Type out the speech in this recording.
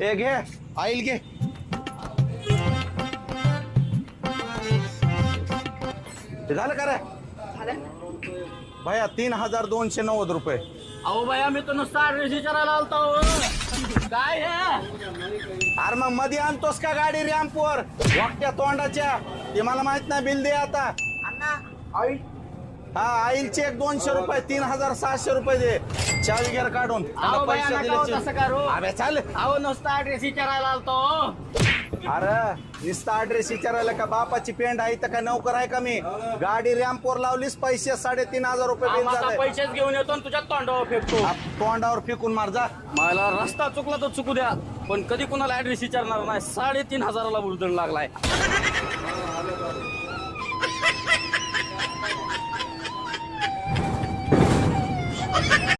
हे घे आईल घे. हे झालं का रे भैया 3290 रुपये. अहो भैया मी तर नुसता ऍड्रेस विचारायला आलतो काय हे अरे मग मध्ये आणतोस का गाडी रॅम्पवर वाकट्या तोंडाच्या ते मला माहित नाही बिल दे आता. हा आईल चेक 200 रुपये 3600 रुपये दे चावी घेर काढून. अहो भैया पैसे नका हो दिले तसं करू. अबे चाल. अहो नुसता ऍड्रेस विचारायला आलतो. अरे नुसता ऍड्रेस विचारायला का बापाची पेंड आहे तर का नोकर आहे का मी. गाडी रॅम्पवर लावलीस पैसे 3500 रुपये बिल आता झालंय. पैसेच घेऊन येतो आणि तुझ्या तोंडावर फेकतो. तोंडावर फेकून मार जा. मला रस्ता चुकला तर चुकू द्या पण कधी कुणाला ऍड्रेस विचारणार नाही. 3500 बुलदण लागलाय.